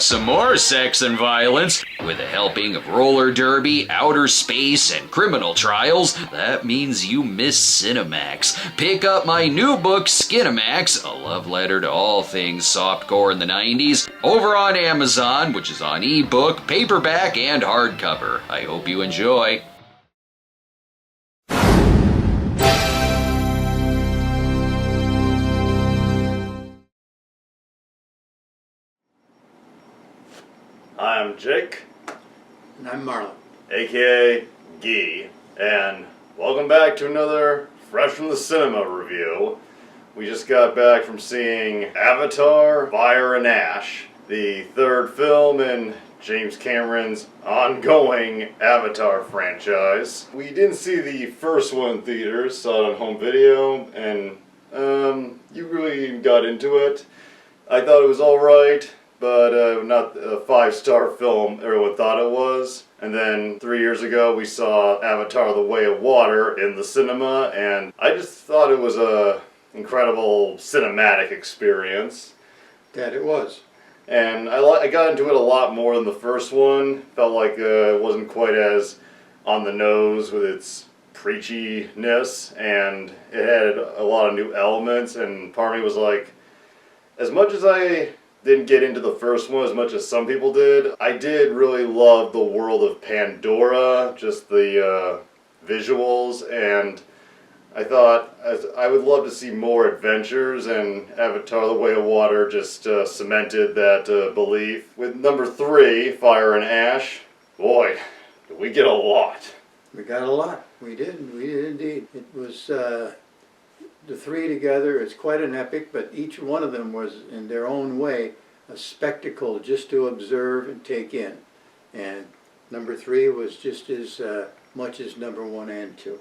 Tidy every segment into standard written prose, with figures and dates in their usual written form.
some more sex and violence, with a helping of roller derby, outer space, and criminal trials, that means you miss Skinemax. Pick up my new book, Skinemax, a love letter to all things softcore in the 90s, over on Amazon, which is on ebook, paperback, and hardcover. I hope you enjoy. I'm Jake. And I'm Marlin. AKA Gee. And welcome back to another Fresh from the Cinema review. We just got back from seeing Avatar, Fire and Ash, the third film in James Cameron's ongoing Avatar franchise. We didn't see the first one in theaters, saw it on home video, and you really got into it. I thought it was alright, but not a 5-star film everyone thought it was. And then 3 years ago we saw Avatar: The Way of Water in the cinema, and I just thought it was a incredible cinematic experience. That it was. And I got into it a lot more than the first one. Felt like it wasn't quite as on the nose with its preachiness, and it had a lot of new elements, and part of me was like, as much as I didn't get into the first one as much as some people did, I did really love the world of Pandora, just the visuals, and I thought I would love to see more adventures, and Avatar: The Way of Water just cemented that belief. With number 3, Fire and Ash, boy, did we get a lot. We got a lot. We did indeed. It was the three together. It's quite an epic, but each one of them was, in their own way, a spectacle just to observe and take in. And number 3 was just as much as number 1 and 2.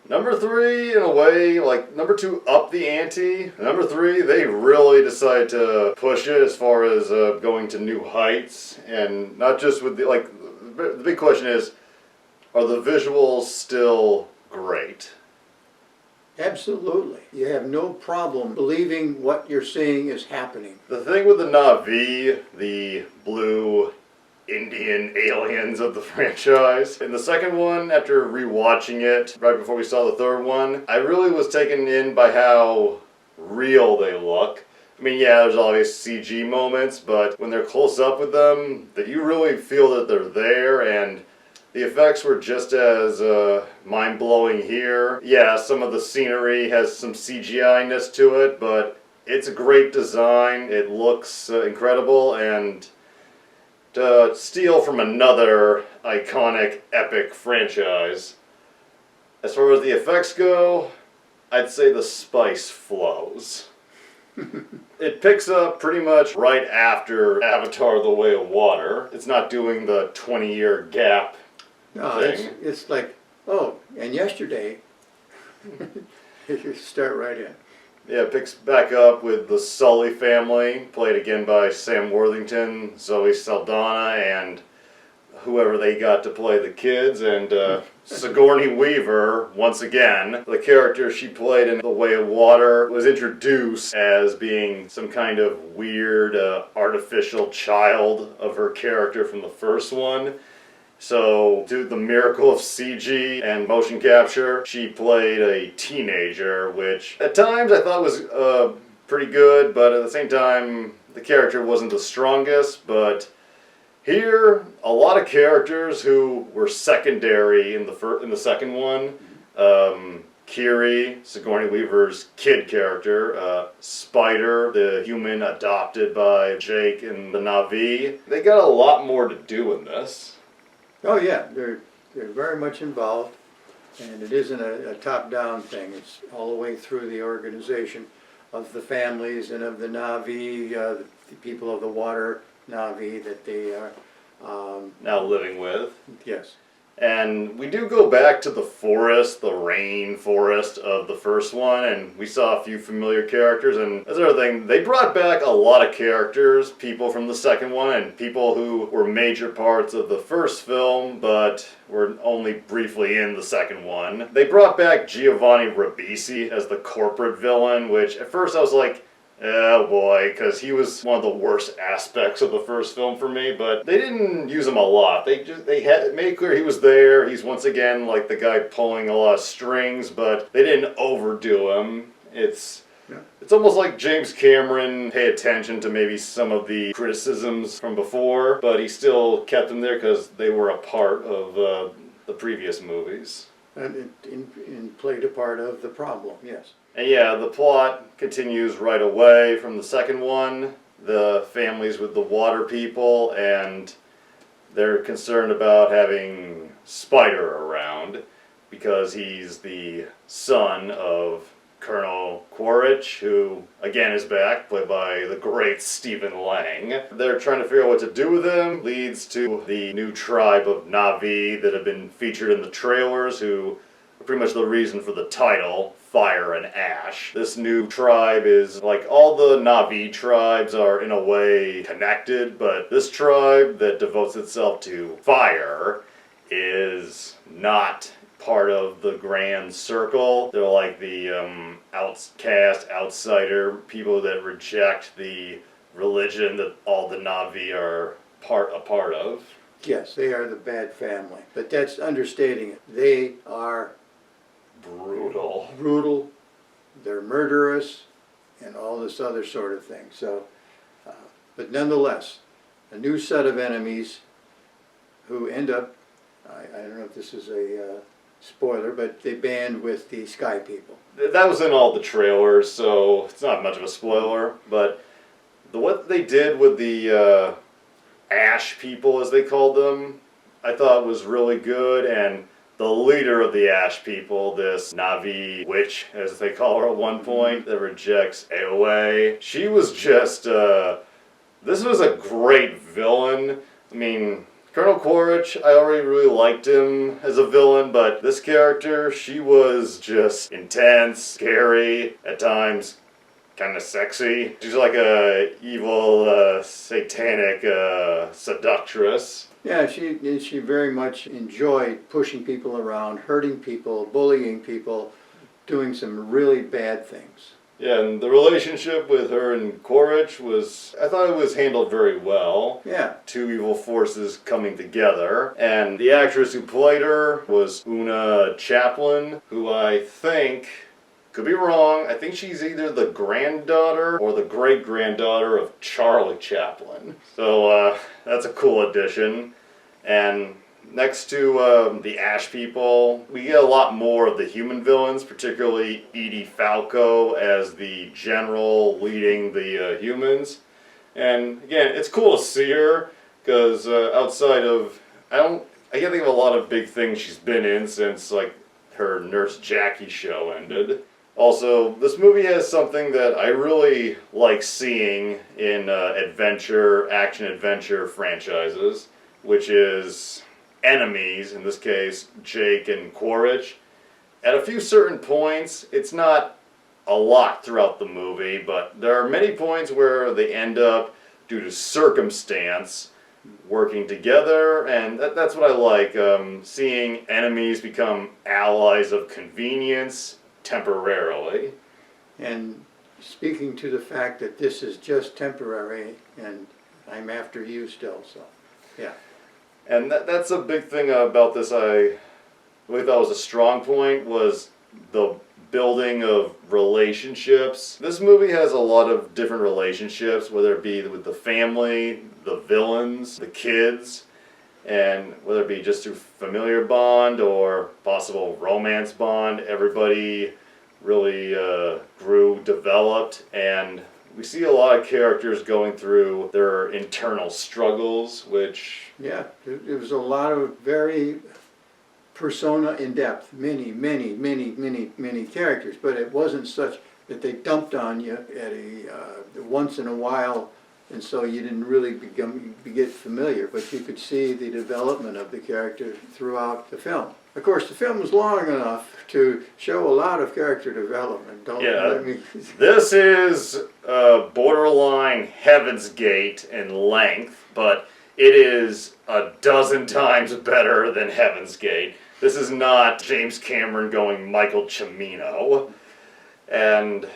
Number 3, in a way, like number 2 upped the ante. Number 3, they really decided to push it as far as going to new heights, and not just with the big question is, are the visuals still great? Absolutely. You have no problem believing what you're seeing is happening. The thing with the Na'vi, the blue Indian aliens of the franchise, in the second one, after rewatching it right before we saw the third one, I really was taken in by how real they look. I mean, yeah, there's obvious CG moments, but when they're close up with them, that you really feel that they're there, and the effects were just as mind-blowing here. Yeah, some of the scenery has some CGI-ness to it, but it's a great design. It looks incredible, and to steal from another iconic, epic franchise, as far as the effects go, I'd say the spice flows. It picks up pretty much right after Avatar: The Way of Water. It's not doing the 20-year gap. No, it's like, oh, and yesterday, you start right in. Yeah, it picks back up with the Sully family, played again by Sam Worthington, Zoe Saldana, and whoever they got to play the kids, and Sigourney Weaver, once again. The character she played in The Way of Water was introduced as being some kind of weird, artificial child of her character from the first one. So, due to the miracle of CG and motion capture, she played a teenager, which at times I thought was pretty good, but at the same time, the character wasn't the strongest. But here, a lot of characters who were secondary in the second one. Kiri, Sigourney Weaver's kid character, Spider, the human adopted by Jake and the Na'vi. They got a lot more to do in this. Oh yeah, they're very much involved, and it isn't a top-down thing. It's all the way through the organization of the families and of the Na'vi, the people of the water Na'vi that they are now living with. Yes. And we do go back to the forest, the rain forest of the first one, and we saw a few familiar characters, and that's another thing, they brought back a lot of characters, people from the second one, and people who were major parts of the first film, but were only briefly in the second one. They brought back Giovanni Ribisi as the corporate villain, which at first I was like, Oh boy, because he was one of the worst aspects of the first film for me, but they didn't use him a lot. They had made clear he was there. He's once again like the guy pulling a lot of strings, but they didn't overdo him. It's almost like James Cameron paid attention to maybe some of the criticisms from before, but he still kept them there because they were a part of the previous movies. And played a part of the problem, yes. And yeah, the plot continues right away from the second one. The family's with the water people, and they're concerned about having Spider around because he's the son of Colonel Quaritch, who again is back, played by the great Stephen Lang. They're trying to figure out what to do with him. Leads to the new tribe of Na'vi that have been featured in the trailers, who are pretty much the reason for the title, Fire and Ash. This new tribe is like all the Na'vi tribes are in a way connected, but this tribe that devotes itself to fire is not part of the grand circle. They're like the outcast, outsider, people that reject the religion that all the Na'vi are a part of. Yes, they are the bad family, but that's understating it. They are brutal, they're murderous, and all this other sort of thing. So, but nonetheless, a new set of enemies who end up, I don't know if this is a spoiler, but they band with the Sky People. That was in all the trailers, so it's not much of a spoiler, but what they did with the Ash people, as they called them, I thought was really good, and the leader of the Ash people, this Na'vi witch, as they call her at one point, that rejects AOA, she was just, this was a great villain. I mean, Colonel Quaritch, I already really liked him as a villain, but this character, she was just intense, scary, at times kind of sexy. She's like a evil, satanic seductress. Yeah, she very much enjoyed pushing people around, hurting people, bullying people, doing some really bad things. Yeah, and the relationship with her and Quaritch was, I thought it was handled very well. Yeah. Two evil forces coming together. And the actress who played her was Una Chaplin, who I think, could be wrong, I think she's either the granddaughter or the great-granddaughter of Charlie Chaplin. So that's a cool addition. And next to the Ash people, we get a lot more of the human villains, particularly Edie Falco as the general leading the humans. And again, it's cool to see her, because outside of, I can't think of a lot of big things she's been in since like her Nurse Jackie show ended. Also, this movie has something that I really like seeing in action-adventure franchises, which is enemies, in this case, Jake and Quaritch. At a few certain points, it's not a lot throughout the movie, but there are many points where they end up, due to circumstance, working together, and that's what I like, seeing enemies become allies of convenience temporarily. And speaking to the fact that this is just temporary, and I'm after you still, so, yeah. And that's a big thing about this I really thought was a strong point, was the building of relationships. This movie has a lot of different relationships, whether it be with the family, the villains, the kids, and whether it be just through familiar bond or possible romance bond. Everybody really grew, developed, and we see a lot of characters going through their internal struggles, which... Yeah, there was a lot of very persona in depth, many characters, but it wasn't such that they dumped on you at a once in a while, and so you didn't really get familiar, but you could see the development of the character throughout the film. Of course, the film was long enough to show a lot of character development. This is borderline Heaven's Gate in length, but it is a dozen times better than Heaven's Gate. This is not James Cameron going Michael Cimino. And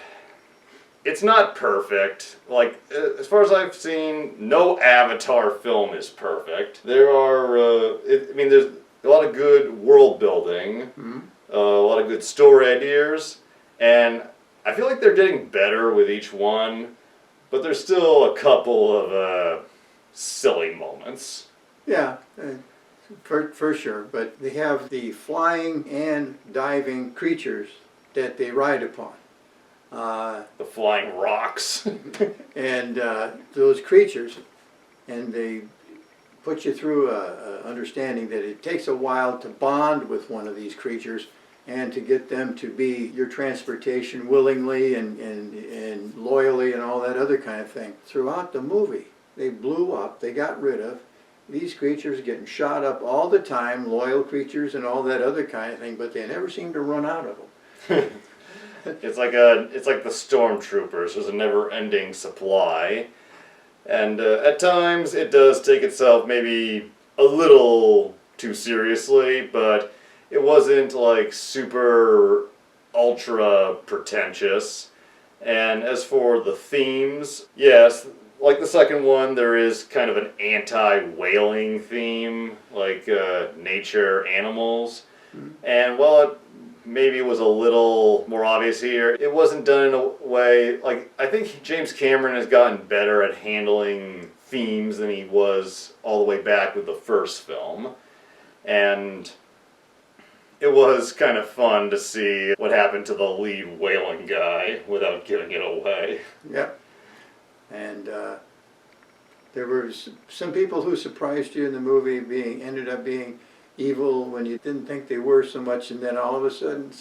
it's not perfect. Like, as far as I've seen, no Avatar film is perfect. There are, there's a lot of good world building, a lot of good story ideas, and I feel like they're getting better with each one, but there's still a couple of silly moments. Yeah, for sure. But they have the flying and diving creatures that they ride upon. The flying rocks. And those creatures, and they put you through a understanding that it takes a while to bond with one of these creatures and to get them to be your transportation willingly and loyally and all that other kind of thing. Throughout the movie, they blew up, they got rid of these creatures getting shot up all the time, loyal creatures and all that other kind of thing, but they never seem to run out of them. It's like the stormtroopers. There's a never-ending supply, and at times it does take itself maybe a little too seriously, but it wasn't like super ultra pretentious. And as for the themes, yes, like the second one, there is kind of an anti-whaling theme, like nature, animals, and while it maybe it was a little more obvious here, it wasn't done in a way, like, I think James Cameron has gotten better at handling themes than he was all the way back with the first film. And it was kind of fun to see what happened to the lead whaling guy without giving it away. Yep. And there were some people who surprised you in the movie ended up being evil when you didn't think they were so much, and then all of a sudden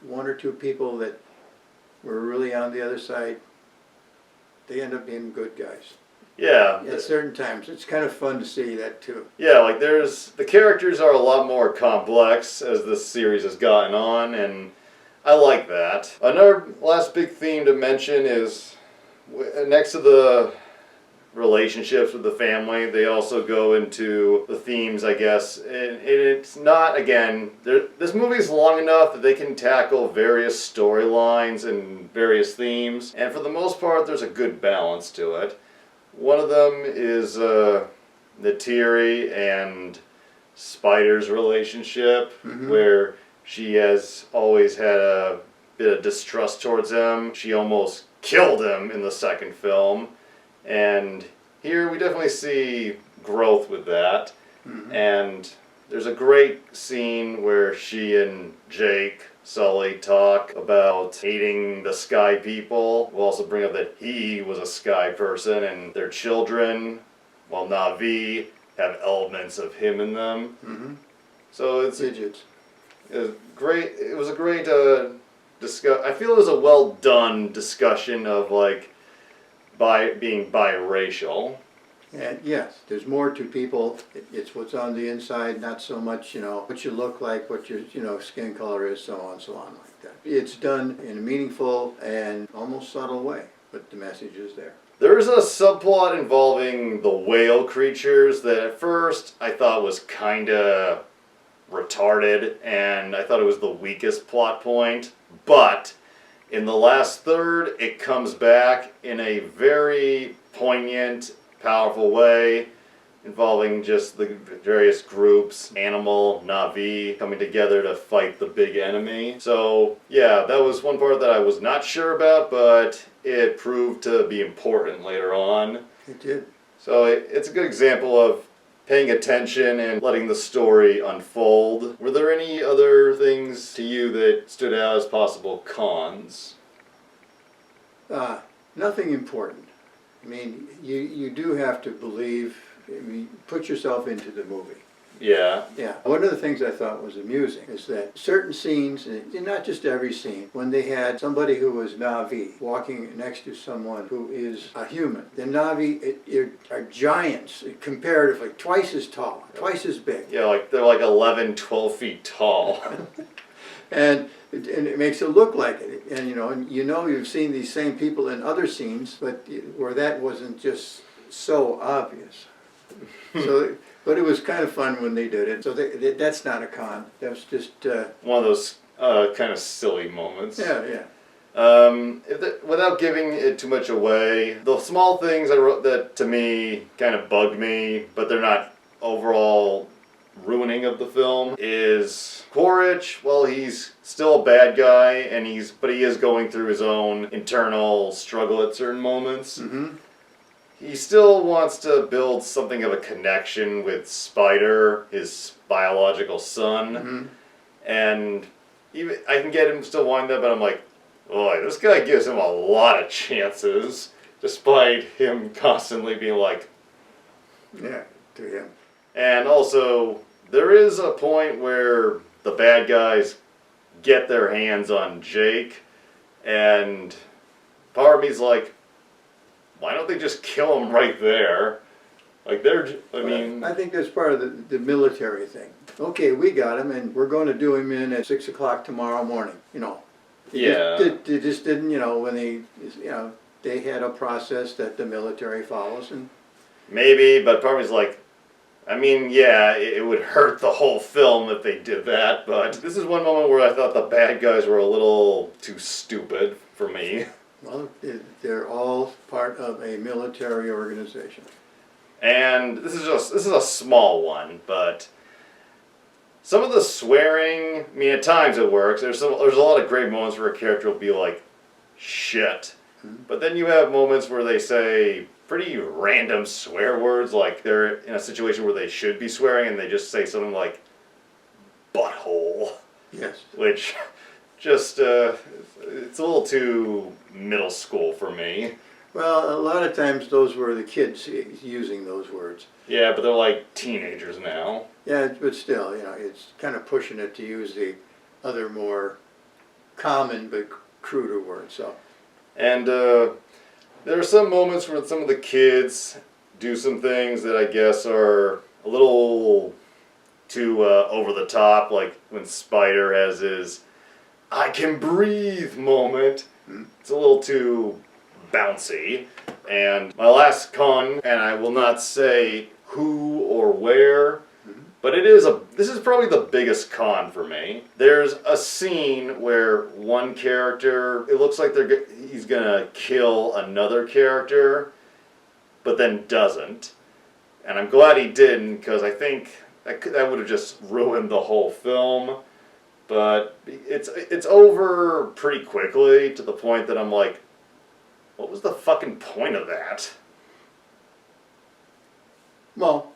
one or two people that were really on the other side, they end up being good guys. Yeah. At certain times. It's kind of fun to see that too. Yeah, like the characters are a lot more complex as this series has gotten on, and I like that. Another last big theme to mention is next to the relationships with the family, they also go into the themes, I guess. And it's not, again, this movie is long enough that they can tackle various storylines and various themes, and for the most part there's a good balance to it. One of them is Neytiri and Spider's relationship, where she has always had a bit of distrust towards him. She almost killed him in the second film. And here we definitely see growth with that. And there's a great scene where she and Jake Sully talk about hating the Sky people. We'll also bring up that he was a Sky person, and their children, while Na'vi, have elements of him in them. So it's Digits. great. It was a great discuss. I feel it was a well done discussion of like being biracial. And yes, there's more to people. It's what's on the inside, not so much, what you look like, what your, skin color is, so on like that. It's done in a meaningful and almost subtle way, but the message is there. There is a subplot involving the whale creatures that at first I thought was kind of retarded, and I thought it was the weakest plot point, but in the last third, it comes back in a very poignant, powerful way, involving just the various groups, animal, Na'vi, coming together to fight the big enemy. So, yeah, that was one part that I was not sure about, but it proved to be important later on. It did. So it's a good example of paying attention and letting the story unfold. Were there any other things to you that stood out as possible cons? Nothing important. I mean, you do have to believe, put yourself into the movie. Yeah. Yeah. One of the things I thought was amusing is that certain scenes, and not just every scene, when they had somebody who was Na'vi walking next to someone who is a human. The Na'vi are giants, comparatively, twice as tall, twice as big. Yeah, like they're like 11, 12 feet tall. And it makes it look like it. And you've seen these same people in other scenes, but where that wasn't just so obvious. But it was kind of fun when they did it. So that's not a con. That was just One of those kind of silly moments. yeah. Without giving it too much away, the small things I wrote that to me kind of bugged me, but they're not overall ruining of the film, is Quaritch. Well, he's still a bad guy, but he is going through his own internal struggle at certain moments. Mm-hmm. He still wants to build something of a connection with Spider, his biological son, Mm-hmm. and even I can get him still wanting that, but I'm like, boy, this guy gives him a lot of chances, despite him constantly being like, Yeah, to him. and also, there is a point where the bad guys get their hands on Jake, and part of me's like, why don't they just kill him right there? Like, I think that's part of the military thing. Okay, we got him, and we're going to do him in at 6 o'clock tomorrow morning. You know. They just didn't. You know, when they had a process that the military follows, and maybe, but part of me's like, I mean, yeah, it would hurt the whole film if they did that, but this is one moment where I thought the bad guys were a little too stupid for me. well, they're all part of a military organization. And this is a small one, but some of the swearing, I mean, at times it works. There's a lot of great moments where a character will be like, shit. Mm-hmm. But then you have moments where they say pretty random swear words, like they're in a situation where they should be swearing and they just say something like, butthole. Yes. Which just, it's a little too middle school for me. Well, a lot of times those were the kids using those words. Yeah, but they're like teenagers now. Yeah, but still, you know, it's kind of pushing it to use the other more common but cruder words. So. And there are some moments where some of the kids do some things that I guess are a little too over the top, like when Spider has his I can breathe moment. It's a little too bouncy. And my last con, and I will not say who or where, but this is probably the biggest con for me. There's a scene where one character, it looks like he's gonna kill another character, but then doesn't. And I'm glad he didn't, because I think that would have just ruined the whole film. But it's over pretty quickly, to the point that I'm like, what was the fucking point of that? Well,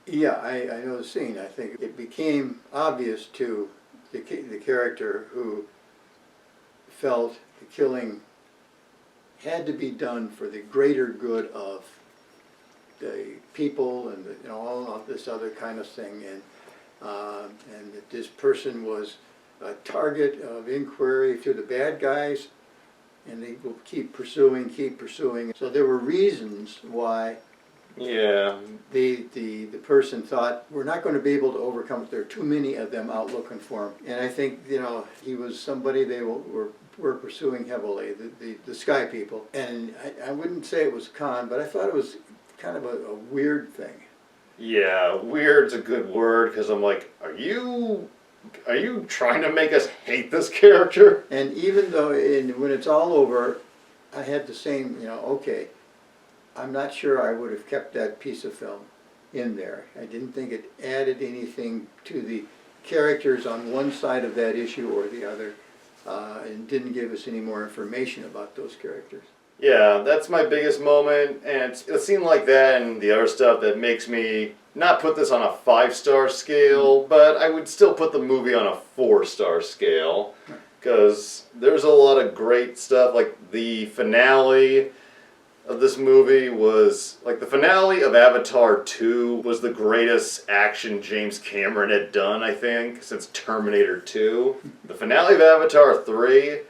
yeah, I know the scene. I think it became obvious to the character who felt the killing had to be done for the greater good of the people and all of this other kind of thing, and that this person was a target of inquiry to the bad guys, and they will keep pursuing. So there were reasons why. Yeah. The person thought, we're not going to be able to overcome it. There are too many of them out looking for him. And I think, he was somebody they were pursuing heavily, the Sky People. And I wouldn't say it was con, but I thought it was kind of a weird thing. Yeah, weird's a good word, because I'm like, are you trying to make us hate this character? And even though, when it's all over, I had the same, okay, I'm not sure I would have kept that piece of film in there. I didn't think it added anything to the characters on one side of that issue or the other, and didn't give us any more information about those characters. Yeah, that's my biggest moment, and it's a scene like that and the other stuff that makes me not put this on a 5-star scale, but I would still put the movie on a 4-star scale, because there's a lot of great stuff. Like the finale of this movie was, like, the finale of Avatar 2 was the greatest action James Cameron had done, I think, since Terminator 2. The finale of Avatar 3,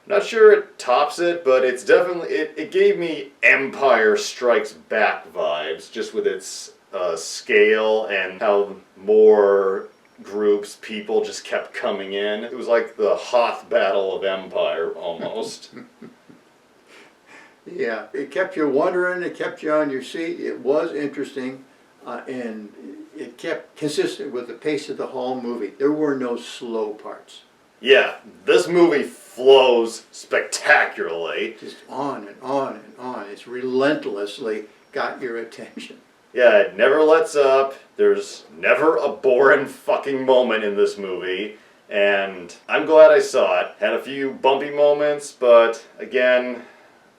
not sure it tops it, but it's definitely, it gave me Empire Strikes Back vibes, just with its scale and how more groups, people just kept coming in. It was like the Hoth Battle of Empire, almost. Yeah, it kept you wondering, it kept you on your seat, it was interesting, and it kept consistent with the pace of the whole movie. There were no slow parts. Yeah, this movie flows spectacularly. Just on and on and on. It's relentlessly got your attention. Yeah, it never lets up. There's never a boring fucking moment in this movie. And I'm glad I saw it. Had a few bumpy moments, but again,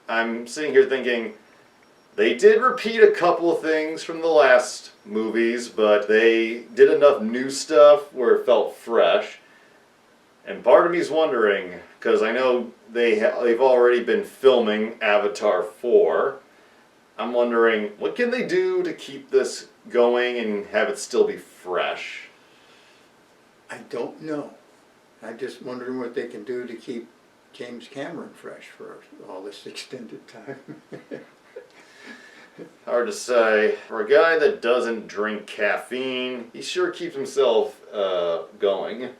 I'm sitting here thinking, they did repeat a couple of things from the last movies, but they did enough new stuff where it felt fresh. And part of me's wondering, because I know they've already been filming Avatar 4, I'm wondering, what can they do to keep this going and have it still be fresh? I don't know. I'm just wondering what they can do to keep James Cameron fresh for all this extended time. Hard to say. For a guy that doesn't drink caffeine, he sure keeps himself going.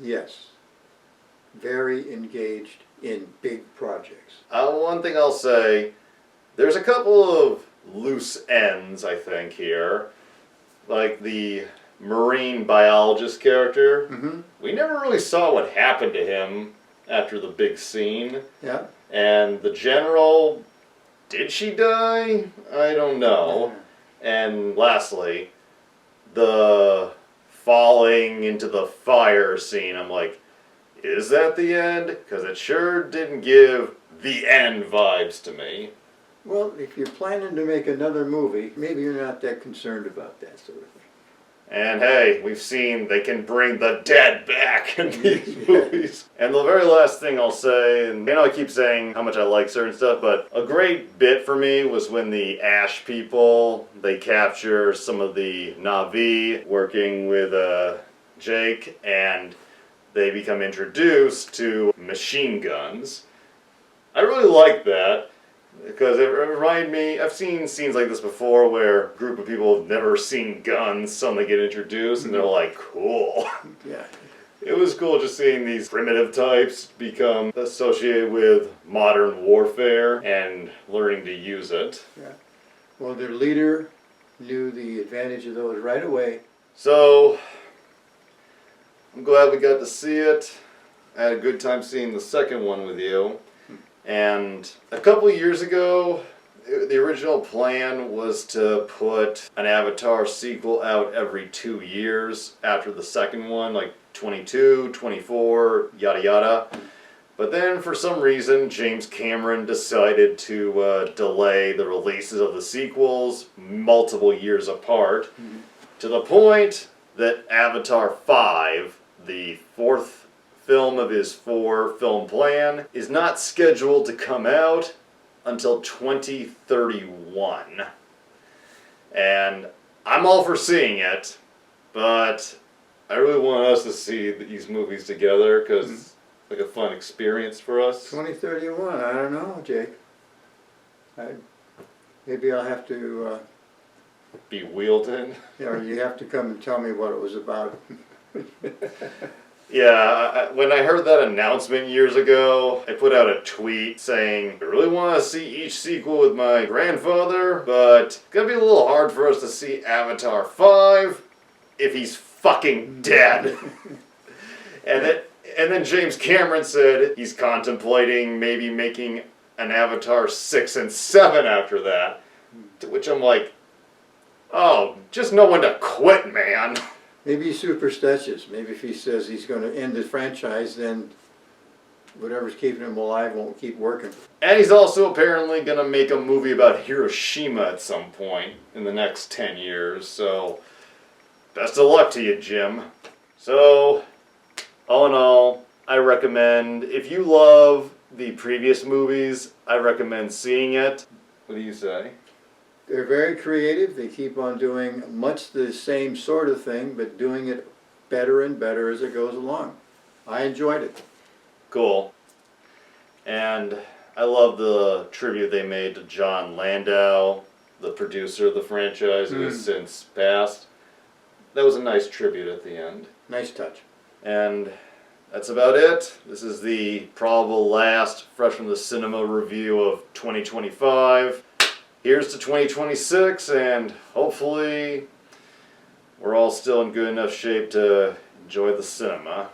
Yes. Very engaged in big projects. One thing I'll say, there's a couple of loose ends, I think, here. Like the marine biologist character. Mm-hmm. We never really saw what happened to him after the big scene. Yeah. And the general, did she die? I don't know. And lastly, the falling into the fire scene. I'm like, is that the end? Because it sure didn't give the end vibes to me. Well, if you're planning to make another movie, maybe you're not that concerned about that sort of thing. And hey, we've seen they can bring the dead back in these movies. And the very last thing I'll say, and I know I keep saying how much I like certain stuff, but a great bit for me was when the Ash people, they capture some of the Na'vi working with Jake, and they become introduced to machine guns. I really like that. Because it reminded me, I've seen scenes like this before where a group of people have never seen guns suddenly get introduced and they're like, cool. Yeah. It was cool just seeing these primitive types become associated with modern warfare and learning to use it. Yeah. Well, their leader knew the advantage of those right away. So, I'm glad we got to see it. I had a good time seeing the second one with you. And a couple of years ago, the original plan was to put an Avatar sequel out every 2 years after the second one, like 22, 24, yada yada. But then for some reason, James Cameron decided to delay the releases of the sequels multiple years apart, to the point that Avatar 5, the fourth film of his 4-film plan, is not scheduled to come out until 2031. And I'm all for seeing it, but I really want us to see these movies together because it's like a fun experience for us. 2031, I don't know, Jake. Maybe I'll have to, Be wheeled in. or you have to come and tell me what it was about. Yeah, when I heard that announcement years ago, I put out a tweet saying, I really want to see each sequel with my grandfather, but it's going to be a little hard for us to see Avatar 5 if he's fucking dead. and then James Cameron said he's contemplating maybe making an Avatar 6 and 7 after that, to which I'm like, oh, just know when to quit, man. Maybe he's superstitious. Maybe if he says he's going to end the franchise, then whatever's keeping him alive won't keep working. And he's also apparently going to make a movie about Hiroshima at some point in the next 10 years, so best of luck to you, Jim. So, all in all, I recommend, if you love the previous movies, I recommend seeing it. What do you say? They're very creative. They keep on doing much the same sort of thing, but doing it better and better as it goes along. I enjoyed it. Cool. And I love the tribute they made to John Landau, the producer of the franchise who has since passed. That was a nice tribute at the end. Nice touch. And that's about it. This is the probable last Fresh from the Cinema review of 2025. Here's to 2026, and hopefully we're all still in good enough shape to enjoy the cinema.